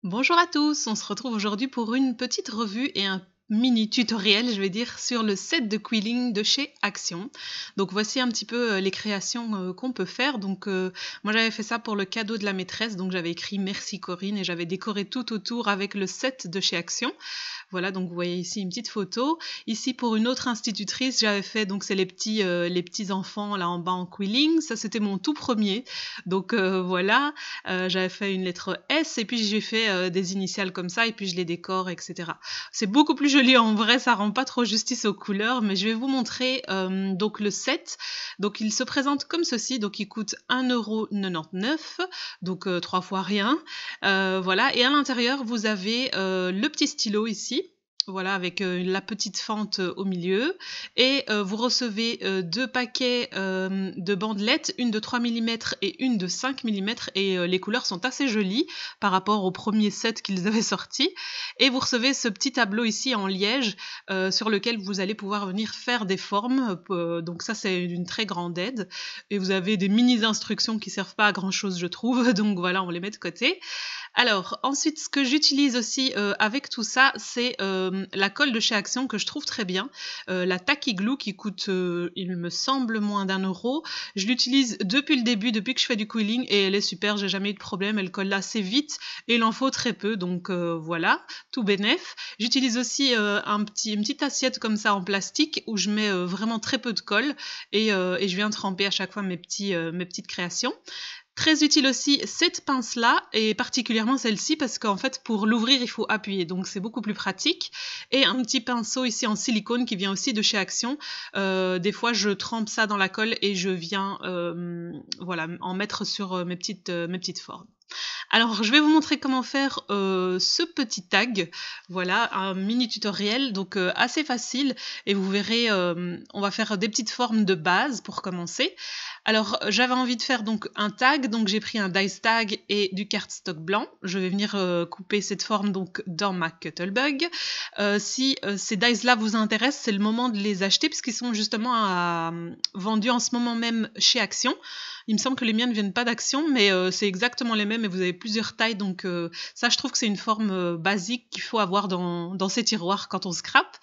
Bonjour à tous, on se retrouve aujourd'hui pour une petite revue et un mini tutoriel, je vais dire, sur le set de quilling de chez Action. Donc voici un petit peu les créations qu'on peut faire. Donc moi j'avais fait ça pour le cadeau de la maîtresse, donc j'avais écrit merci Corinne et j'avais décoré tout autour avec le set de chez Action. Voilà, donc vous voyez ici une petite photo. Ici pour une autre institutrice, j'avais fait, donc c'est les petits enfants là en bas en quilling. Ça c'était mon tout premier. Donc voilà, j'avais fait une lettre S et puis j'ai fait des initiales comme ça et puis je les décore, etc. C'est beaucoup plus joli en vrai, ça rend pas trop justice aux couleurs, mais je vais vous montrer donc le set. Donc il se présente comme ceci, donc il coûte 1,99 €, donc 3 fois rien. Voilà, et à l'intérieur vous avez le petit stylo ici. Voilà, avec la petite fente au milieu. Et vous recevez 2 paquets de bandelettes, une de 3 mm et une de 5 mm. Et les couleurs sont assez jolies par rapport au premier set qu'ils avaient sorti. Et vous recevez ce petit tableau ici en liège sur lequel vous allez pouvoir venir faire des formes. Donc ça, c'est une très grande aide. Et vous avez des mini instructions qui servent pas à grand chose, je trouve. Donc voilà, on les met de côté. Alors, ensuite, ce que j'utilise aussi avec tout ça, c'est la colle de chez Action que je trouve très bien. La Tacky Glue qui coûte, il me semble, moins d'1 €. Je l'utilise depuis le début, depuis que je fais du quilling, et elle est super, j'ai jamais eu de problème. Elle colle assez vite et il en faut très peu, donc voilà, tout bénef. J'utilise aussi une petite assiette comme ça en plastique où je mets vraiment très peu de colle et je viens tremper à chaque fois mes petites créations. Très utile aussi cette pince-là, et particulièrement celle-ci, parce qu'en fait, pour l'ouvrir, il faut appuyer, donc c'est beaucoup plus pratique. Et un petit pinceau ici en silicone qui vient aussi de chez Action. Des fois, je trempe ça dans la colle et je viens voilà, en mettre sur mes petites formes. Alors, je vais vous montrer comment faire ce petit tag. Voilà, un mini tutoriel, donc assez facile. Et vous verrez, on va faire des petites formes de base pour commencer. Alors, j'avais envie de faire donc un tag, donc j'ai pris un dice tag et du cardstock blanc. Je vais venir couper cette forme donc dans ma Cuttlebug. Si ces dice-là vous intéressent, c'est le moment de les acheter puisqu'ils sont justement vendus en ce moment même chez Action. Il me semble que les miens ne viennent pas d'Action, mais c'est exactement les mêmes et vous avez plusieurs tailles. Donc ça, je trouve que c'est une forme basique qu'il faut avoir dans ces tiroirs quand on scrape.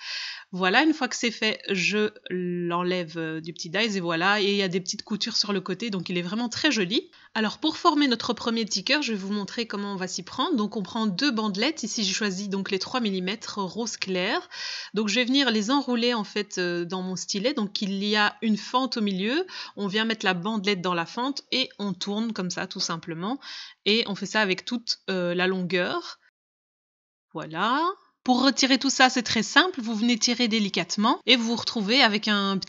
Voilà, une fois que c'est fait, je l'enlève du petit dies et voilà, et il y a des petites coutures sur le côté, donc il est vraiment très joli. Alors pour former notre premier petit cœur, je vais vous montrer comment on va s'y prendre. Donc on prend 2 bandelettes, ici j'ai choisi donc les 3 mm rose clair. Donc je vais venir les enrouler en fait dans mon stylet, donc il y a une fente au milieu, on vient mettre la bandelette dans la fente et on tourne comme ça tout simplement. Et on fait ça avec toute la longueur. Voilà. Pour retirer tout ça, c'est très simple. Vous venez tirer délicatement et vous vous retrouvez avec un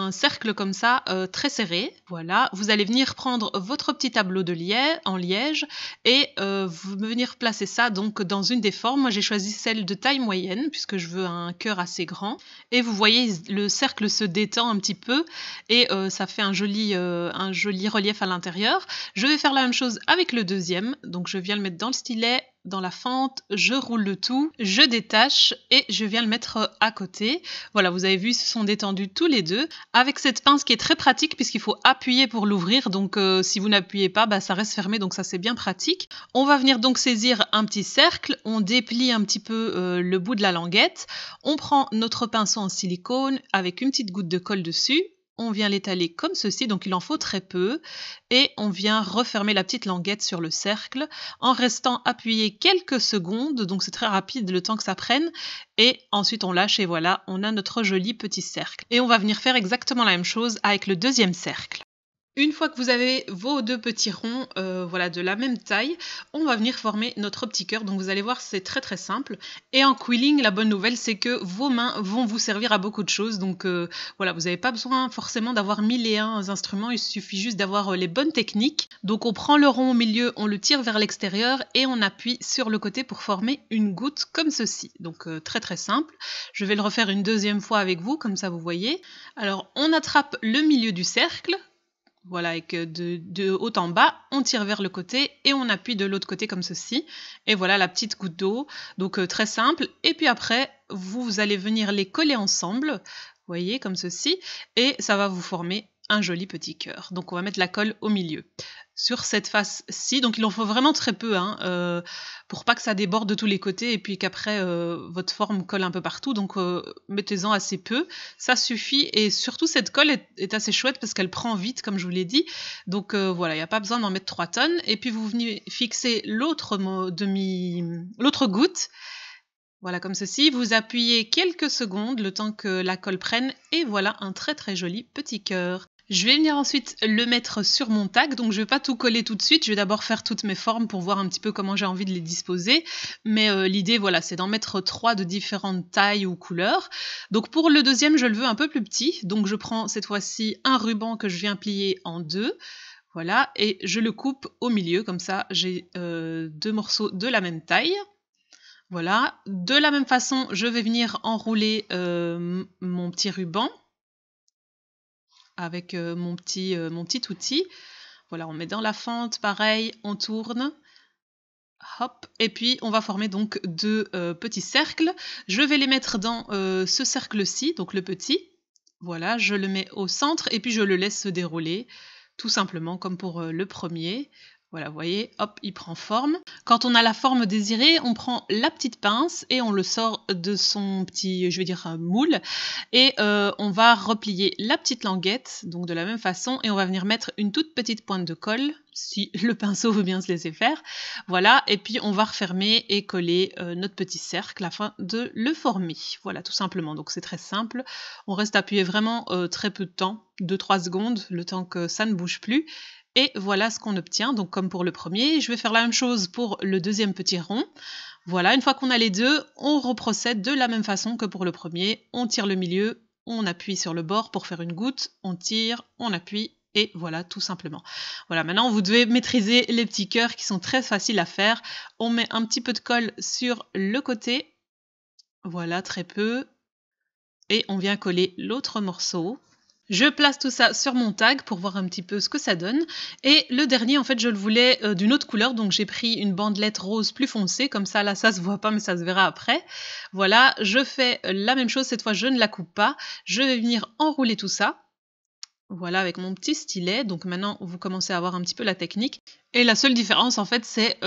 cercle comme ça, très serré. Voilà. Vous allez venir prendre votre petit tableau de en liège et vous venir placer ça donc dans une des formes. Moi, j'ai choisi celle de taille moyenne puisque je veux un cœur assez grand. Et vous voyez, le cercle se détend un petit peu et ça fait un joli relief à l'intérieur. Je vais faire la même chose avec le deuxième. Donc, je viens le mettre dans le stylet, dans la fente, je roule le tout, je détache et je viens le mettre à côté. Voilà, vous avez vu, ils se sont détendus tous les deux. Avec cette pince qui est très pratique puisqu'il faut appuyer pour l'ouvrir. Donc si vous n'appuyez pas, bah, ça reste fermé, donc ça c'est bien pratique. On va venir donc saisir un petit cercle, on déplie un petit peu le bout de la languette. On prend notre pinceau en silicone avec une petite goutte de colle dessus. On vient l'étaler comme ceci, donc il en faut très peu, et on vient refermer la petite languette sur le cercle en restant appuyé quelques secondes, donc c'est très rapide le temps que ça prenne, et ensuite on lâche et voilà, on a notre joli petit cercle. Et on va venir faire exactement la même chose avec le deuxième cercle. Une fois que vous avez vos 2 petits ronds voilà, de la même taille, on va venir former notre petit cœur. Donc vous allez voir, c'est très très simple. Et en quilling, la bonne nouvelle, c'est que vos mains vont vous servir à beaucoup de choses. Donc voilà, vous n'avez pas besoin forcément d'avoir 1001 instruments, il suffit juste d'avoir les bonnes techniques. Donc on prend le rond au milieu, on le tire vers l'extérieur et on appuie sur le côté pour former une goutte comme ceci. Donc très très simple. Je vais le refaire une deuxième fois avec vous, comme ça vous voyez. Alors on attrape le milieu du cercle. Voilà, avec de haut en bas, on tire vers le côté et on appuie de l'autre côté comme ceci. Et voilà la petite goutte d'eau. Donc très simple. Et puis après, vous allez venir les coller ensemble. Vous voyez, comme ceci. Et ça va vous former un joli petit cœur. Donc on va mettre la colle au milieu. Sur cette face-ci, donc il en faut vraiment très peu, hein, pour pas que ça déborde de tous les côtés et puis qu'après votre forme colle un peu partout, donc mettez-en assez peu, ça suffit. Et surtout cette colle est assez chouette parce qu'elle prend vite, comme je vous l'ai dit, donc voilà, il n'y a pas besoin d'en mettre 3 tonnes. Et puis vous venez fixer l'autre goutte, voilà, comme ceci, vous appuyez quelques secondes le temps que la colle prenne et voilà un très très joli petit cœur. Je vais venir ensuite le mettre sur mon tag, donc je ne vais pas tout coller tout de suite, je vais d'abord faire toutes mes formes pour voir un petit peu comment j'ai envie de les disposer, mais l'idée voilà, c'est d'en mettre 3 de différentes tailles ou couleurs. Donc pour le deuxième, je le veux un peu plus petit, donc je prends cette fois-ci un ruban que je viens plier en 2, voilà, et je le coupe au milieu, comme ça j'ai 2 morceaux de la même taille. Voilà, de la même façon, je vais venir enrouler mon petit ruban avec mon petit outil. Voilà, on met dans la fente, pareil, on tourne. Hop, et puis on va former donc 2 petits cercles. Je vais les mettre dans ce cercle-ci, donc le petit. Voilà, je le mets au centre et puis je le laisse se dérouler, tout simplement comme pour le premier. Voilà, vous voyez, hop, il prend forme. Quand on a la forme désirée, on prend la petite pince et on le sort de son petit, je vais dire, moule. Et on va replier la petite languette, donc de la même façon, et on va venir mettre une toute petite pointe de colle, si le pinceau veut bien se laisser faire. Voilà, et puis on va refermer et coller notre petit cercle afin de le former. Voilà, tout simplement. Donc c'est très simple. On reste appuyé vraiment très peu de temps, 2-3 secondes, le temps que ça ne bouge plus. Et voilà ce qu'on obtient, donc comme pour le premier. Je vais faire la même chose pour le deuxième petit rond. Voilà, une fois qu'on a les deux, on reprocède de la même façon que pour le premier. On tire le milieu, on appuie sur le bord pour faire une goutte, on tire, on appuie, et voilà, tout simplement. Voilà, maintenant vous devez maîtriser les petits cœurs qui sont très faciles à faire. On met un petit peu de colle sur le côté, voilà, très peu, et on vient coller l'autre morceau. Je place tout ça sur mon tag pour voir un petit peu ce que ça donne. Et le dernier, en fait, je le voulais d'une autre couleur, donc j'ai pris une bandelette rose plus foncée, comme ça, là, ça se voit pas, mais ça se verra après. Voilà, je fais la même chose, cette fois, je ne la coupe pas. Je vais venir enrouler tout ça. Voilà, avec mon petit stylet. Donc maintenant, vous commencez à avoir un petit peu la technique. Et la seule différence, en fait, c'est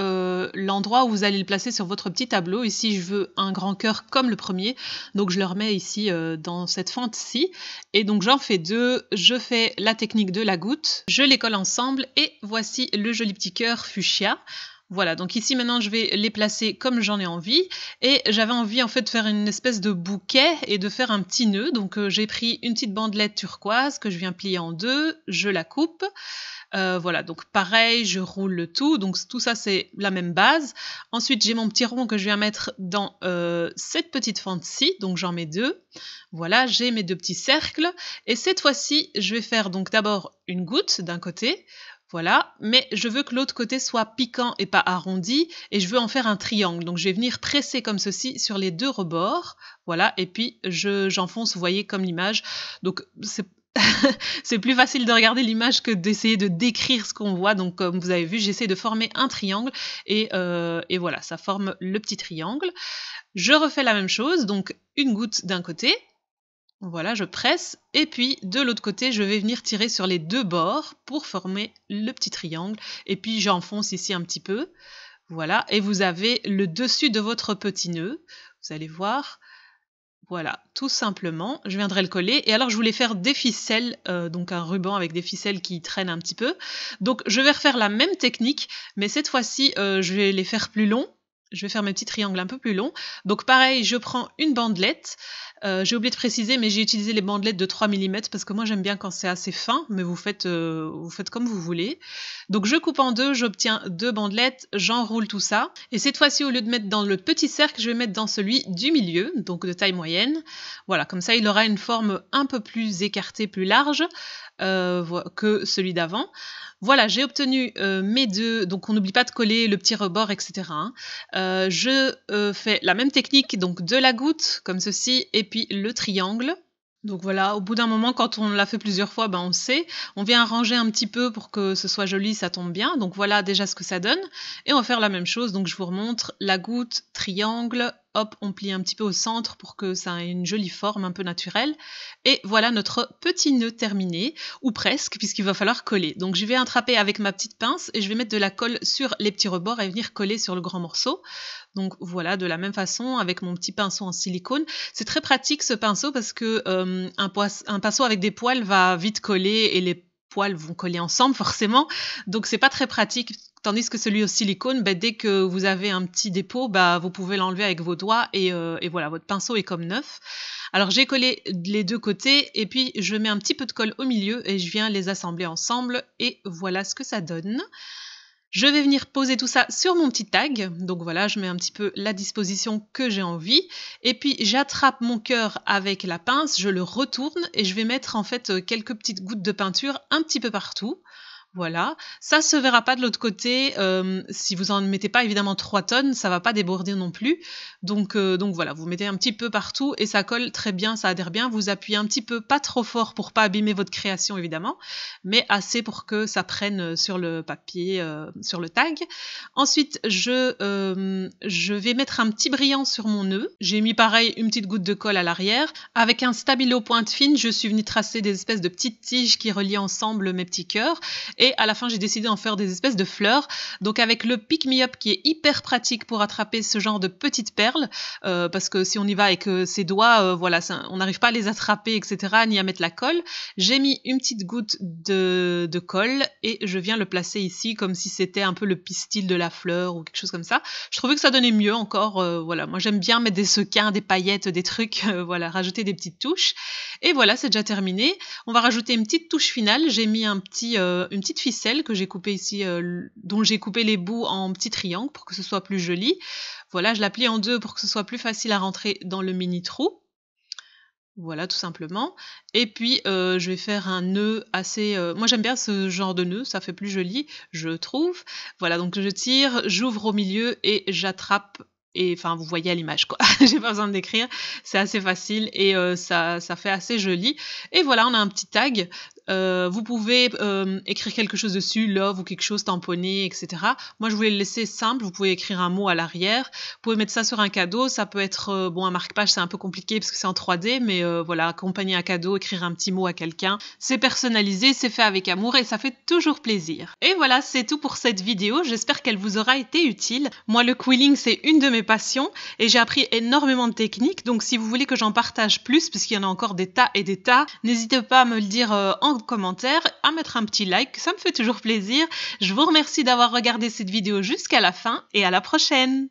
l'endroit où vous allez le placer sur votre petit tableau. Ici, je veux un grand cœur comme le premier. Donc, je le remets ici dans cette fente-ci. Et donc, j'en fais 2. Je fais la technique de la goutte. Je les colle ensemble. Et voici le joli petit cœur fuchsia. Voilà, donc ici maintenant je vais les placer comme j'en ai envie et j'avais envie en fait de faire une espèce de bouquet et de faire un petit nœud. Donc j'ai pris une petite bandelette turquoise que je viens plier en 2, je la coupe. Voilà, donc pareil, je roule le tout, donc tout ça c'est la même base. Ensuite j'ai mon petit rond que je viens mettre dans cette petite fente-ci, donc j'en mets 2. Voilà, j'ai mes 2 petits cercles et cette fois-ci je vais faire donc d'abord une goutte d'un côté. Voilà, mais je veux que l'autre côté soit piquant et pas arrondi, et je veux en faire un triangle. Donc je vais venir presser comme ceci sur les 2 rebords, voilà, et puis j'enfonce, vous voyez, comme l'image. Donc c'est plus facile de regarder l'image que d'essayer de décrire ce qu'on voit. Donc comme vous avez vu, j'essaie de former un triangle, et voilà, ça forme le petit triangle. Je refais la même chose, donc une goutte d'un côté. Voilà, je presse et puis de l'autre côté, je vais venir tirer sur les 2 bords pour former le petit triangle et puis j'enfonce ici un petit peu. Voilà, et vous avez le dessus de votre petit nœud. Vous allez voir. Voilà, tout simplement. Je viendrai le coller et alors je voulais faire des ficelles, donc un ruban avec des ficelles qui traînent un petit peu. Donc je vais refaire la même technique, mais cette fois-ci, je vais les faire plus longs. Je vais faire mes petits triangles un peu plus longs. Donc pareil, je prends une bandelette. J'ai oublié de préciser, mais j'ai utilisé les bandelettes de 3 mm parce que moi j'aime bien quand c'est assez fin, mais vous faites comme vous voulez. Donc je coupe en 2, j'obtiens 2 bandelettes, j'enroule tout ça. Et cette fois-ci, au lieu de mettre dans le petit cercle, je vais mettre dans celui du milieu, donc de taille moyenne. Voilà, comme ça il aura une forme un peu plus écartée, plus large que celui d'avant. Voilà, j'ai obtenu mes 2, donc on n'oublie pas de coller le petit rebord, etc. Je fais la même technique, donc de la goutte, comme ceci, et puis le triangle. Donc voilà, au bout d'un moment, quand on l'a fait plusieurs fois, ben on sait. On vient arranger un petit peu pour que ce soit joli, ça tombe bien. Donc voilà déjà ce que ça donne. Et on va faire la même chose, donc je vous remontre la goutte, triangle, hop, on plie un petit peu au centre pour que ça ait une jolie forme un peu naturelle. Et voilà notre petit nœud terminé, ou presque, puisqu'il va falloir coller. Donc je vais attraper avec ma petite pince et je vais mettre de la colle sur les petits rebords et venir coller sur le grand morceau. Donc voilà, de la même façon, avec mon petit pinceau en silicone. C'est très pratique ce pinceau parce que un pinceau avec des poils va vite coller et les poils vont coller ensemble forcément. Donc c'est pas très pratique. Tandis que celui au silicone, dès que vous avez un petit dépôt, vous pouvez l'enlever avec vos doigts et voilà, votre pinceau est comme neuf. Alors j'ai collé les deux côtés et puis je mets un petit peu de colle au milieu et je viens les assembler ensemble et voilà ce que ça donne. Je vais venir poser tout ça sur mon petit tag, donc voilà, je mets un petit peu la disposition que j'ai envie, et puis j'attrape mon cœur avec la pince, je le retourne et je vais mettre en fait quelques petites gouttes de peinture un petit peu partout. Voilà, ça se verra pas de l'autre côté, si vous en mettez pas évidemment 3 tonnes, ça va pas déborder non plus. Donc voilà, vous mettez un petit peu partout et ça colle très bien, ça adhère bien. Vous appuyez un petit peu, pas trop fort pour pas abîmer votre création évidemment, mais assez pour que ça prenne sur le papier, sur le tag. Ensuite, je vais mettre un petit brillant sur mon nœud. J'ai mis pareil une petite goutte de colle à l'arrière. Avec un stabilo pointe fine, je suis venue tracer des espèces de petites tiges qui relient ensemble mes petits cœurs. Et à la fin, j'ai décidé d'en faire des espèces de fleurs. Donc avec le Pick Me Up qui est hyper pratique pour attraper ce genre de petites perles, parce que si on y va avec ses doigts, voilà, on n'arrive pas à les attraper, etc., ni à mettre la colle. J'ai mis une petite goutte de colle et je viens le placer ici comme si c'était un peu le pistil de la fleur ou quelque chose comme ça. Je trouvais que ça donnait mieux encore. Voilà, moi j'aime bien mettre des sequins, des paillettes, des trucs, voilà, rajouter des petites touches. Et voilà, c'est déjà terminé. On va rajouter une petite touche finale. J'ai mis une petite ficelle que j'ai coupée ici, dont j'ai coupé les bouts en petits triangles pour que ce soit plus joli. Voilà, je la plie en deux pour que ce soit plus facile à rentrer dans le mini trou. Voilà, tout simplement. Et puis, je vais faire un nœud assez... Moi, j'aime bien ce genre de nœud, ça fait plus joli, je trouve. Voilà, donc je tire, j'ouvre au milieu et j'attrape. Et enfin, vous voyez à l'image, quoi. J'ai pas besoin de décrire, c'est assez facile et ça fait assez joli. Et voilà, on a un petit tag. Vous pouvez écrire quelque chose dessus, love ou quelque chose tamponné, etc. Moi, je voulais le laisser simple. Vous pouvez écrire un mot à l'arrière. Vous pouvez mettre ça sur un cadeau. Ça peut être, bon, un marque-page, c'est un peu compliqué parce que c'est en 3D, mais voilà, accompagner un cadeau, écrire un petit mot à quelqu'un. C'est personnalisé, c'est fait avec amour et ça fait toujours plaisir. Et voilà, c'est tout pour cette vidéo. J'espère qu'elle vous aura été utile. Moi, le quilling, c'est une de mes passions et j'ai appris énormément de techniques. Donc, si vous voulez que j'en partage plus, puisqu'il y en a encore des tas et des tas, n'hésitez pas à me le dire en commentaire, à mettre un petit like, ça me fait toujours plaisir. Je vous remercie d'avoir regardé cette vidéo jusqu'à la fin et à la prochaine.